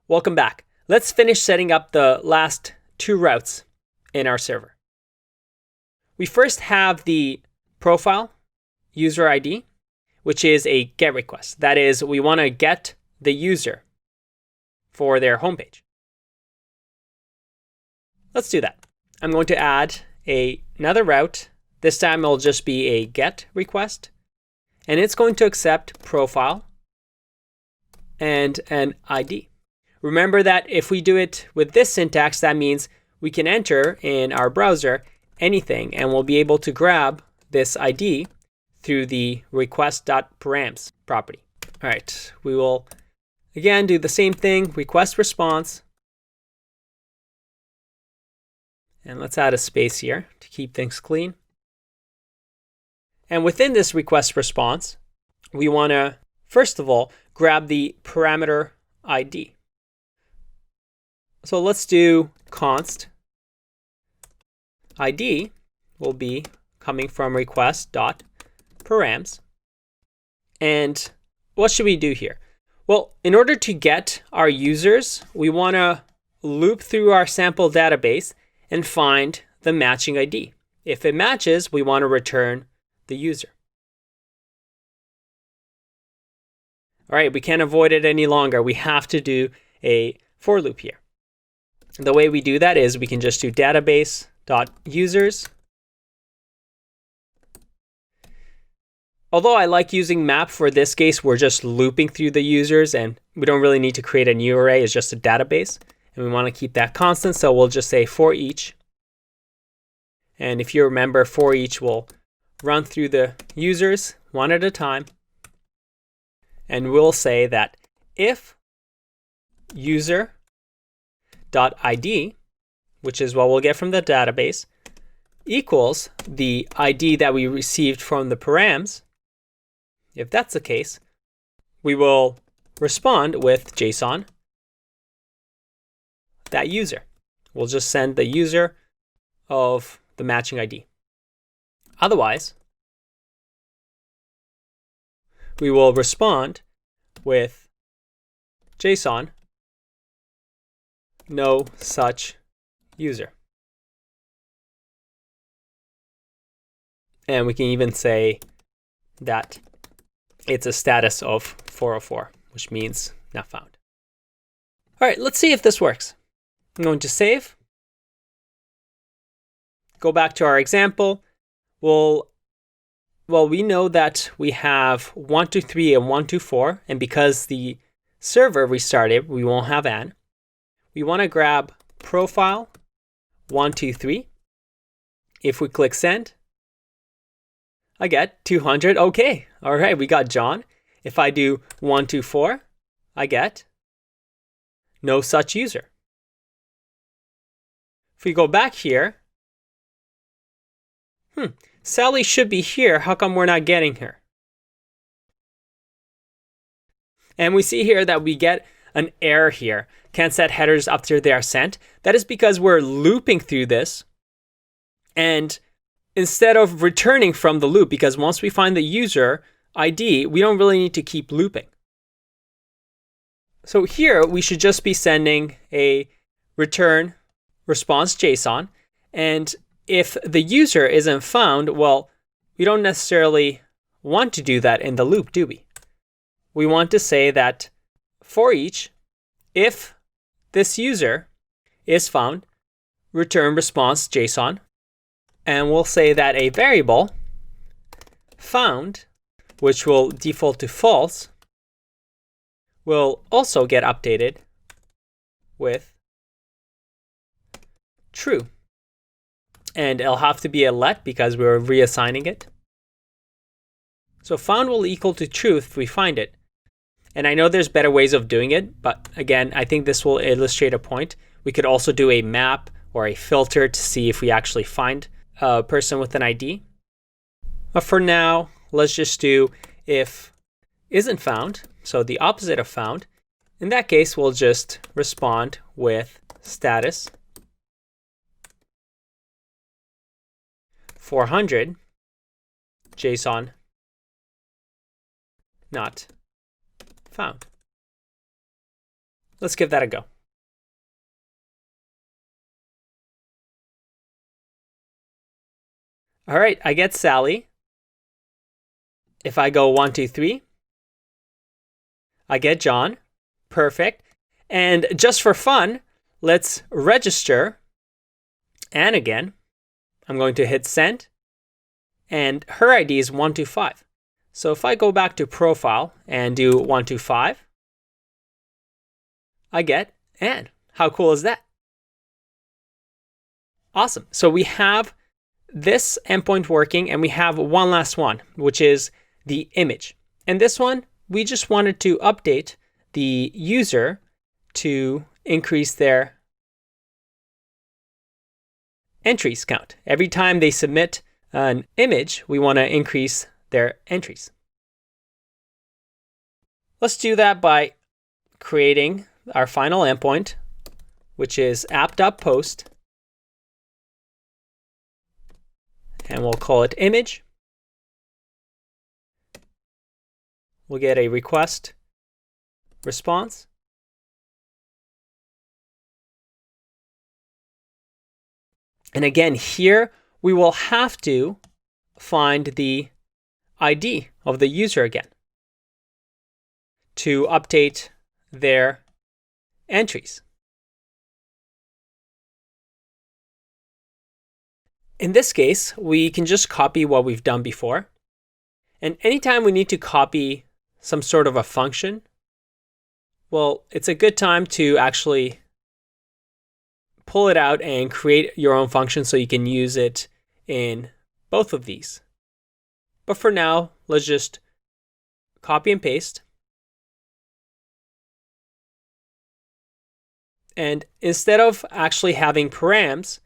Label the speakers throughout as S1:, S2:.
S1: Welcome back. Let's finish setting up the last two routes in our server. We first have the profile user ID, which is a GET request. That is, we want to get the user for their homepage. Let's do that. I'm going to add another route. This time it'll just be a GET request, and it's going to accept profile and an ID. Remember that if we do it with this syntax, that means we can enter in our browser anything, and we'll be able to grab this ID through the request.params property. All right, we will again do the same thing, request response. And let's add a space here to keep things clean. And within this request response, we want to, first of all, grab the parameter ID. So let's do const ID will be coming from request.params. And what should we do here? Well, in order to get our users, we want to loop through our sample database and find the matching ID. If it matches, we want to return the user. All right, we can't avoid it any longer. We have to do a for loop here. The way we do that is we can just do database.users. Although I like using map for this case, we're just looping through the users and we don't really need to create a new array. It's just a database. And we want to keep that constant, so we'll just say for each. And if you remember, for each will run through the users one at a time. And we'll say that if user.id, which is what we'll get from the database, equals the ID that we received from the params, if that's the case, we will respond with JSON that user. We'll just send the user of the matching ID. Otherwise, we will respond with JSON no such user. And we can even say that it's a status of 404, which means not found. All right, let's see if this works. I'm going to save. Go back to our example. We know that we have 123 and 124, and because the server restarted, we won't have an. We want to grab profile 123. If we click send, I get 200. Okay, all right, we got John. If I do 124, I get no such user. If we go back here, Sally should be here. How come we're not getting her? And we see here that we get an error here. Can't set headers after they are sent. That is because we're looping through this. And instead of returning from the loop, because once we find the user ID, we don't really need to keep looping. So here we should just be sending a return response JSON. And if the user isn't found, well, we don't necessarily want to do that in the loop, do we? We want to say that for each, if this user is found, return response JSON. And we'll say that a variable found, which will default to false, will also get updated with true. And it'll have to be a let because we're reassigning it. So found will equal to true if we find it. And I know there's better ways of doing it, but again, I think this will illustrate a point. We could also do a map or a filter to see if we actually find a person with an ID. But for now, let's just do if isn't found, so the opposite of found. In that case, we'll just respond with status 400 JSON not found. Let's give that a go. All right, I get Sally. If I go 1, 2, 3, I get John. Perfect. And just for fun, let's register Anne again. I'm going to hit send. And her ID is 125. So if I go back to profile and do 125, I get Anne. How cool is that? Awesome. So we have this endpoint working, and we have one last one, which is the image. And this one, we just wanted to update the user to increase their entries count. Every time they submit an image, we want to increase their entries. Let's do that by creating our final endpoint, which is app.post. And we'll call it image. We'll get a request response. And again, here we will have to find the ID of the user again to update their entries. In this case, we can just copy what we've done before. And anytime we need to copy some sort of a function, well, it's a good time to actually pull it out and create your own function so you can use it in both of these. But for now, let's just copy and paste. And instead of actually having params,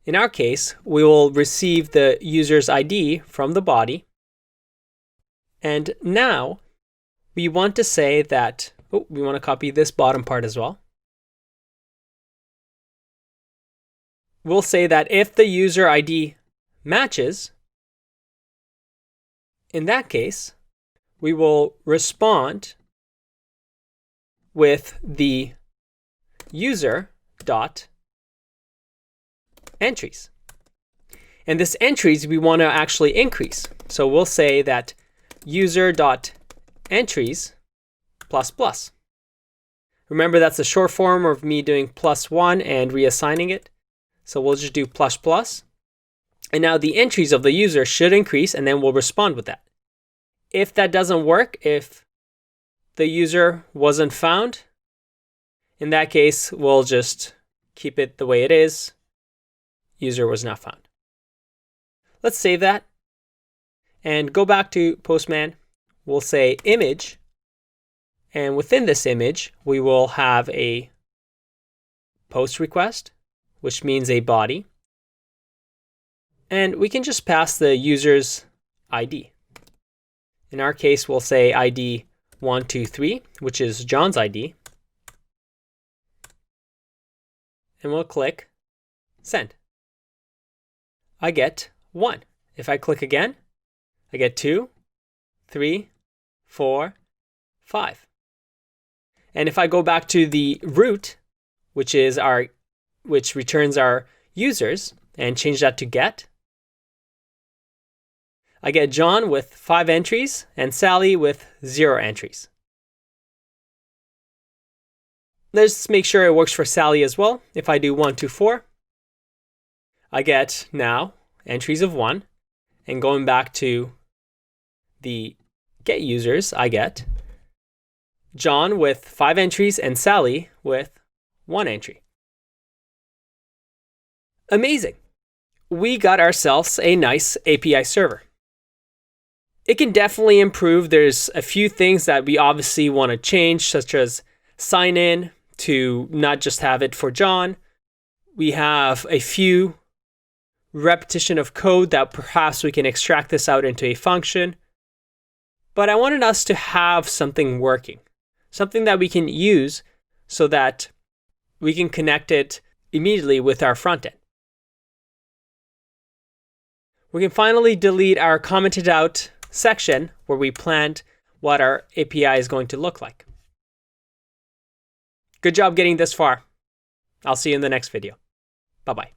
S1: in our case, we will receive the user's ID from the body. And now we want to say that, we want to copy this bottom part as well. We'll say that if the user ID matches, in that case, we will respond with the user dot entries. And this entries we want to actually increase. So we'll say that user.entries plus plus. Remember, that's a short form of me doing +1 and reassigning it. So we'll just do plus plus. And now the entries of the user should increase, and then we'll respond with that. If that doesn't work, if the user wasn't found, in that case, we'll just keep it the way it is. User was not found. Let's save that and go back to Postman. We'll say image, and within this image, we will have a post request, which means a body. And we can just pass the user's ID. In our case, we'll say ID 123, which is John's ID. And we'll click send. I get 1. If I click again, I get 2, 3, 4, 5. And if I go back to the root, which returns our users, and change that to get, I get John with 5 entries and Sally with 0 entries. Let's make sure it works for Sally as well. If I do 1, 2, 4, I get now entries of 1. And going back to the get users, I get John with 5 entries and Sally with 1 entry. Amazing. We got ourselves a nice API server. It can definitely improve. There's a few things that we obviously want to change, such as sign in to not just have it for John. We have a few repetition of code that perhaps we can extract this out into a function. But I wanted us to have something working, something that we can use so that we can connect it immediately with our front end. We can finally delete our commented out section where we planned what our API is going to look like. Good job getting this far. I'll see you in the next video. Bye-bye.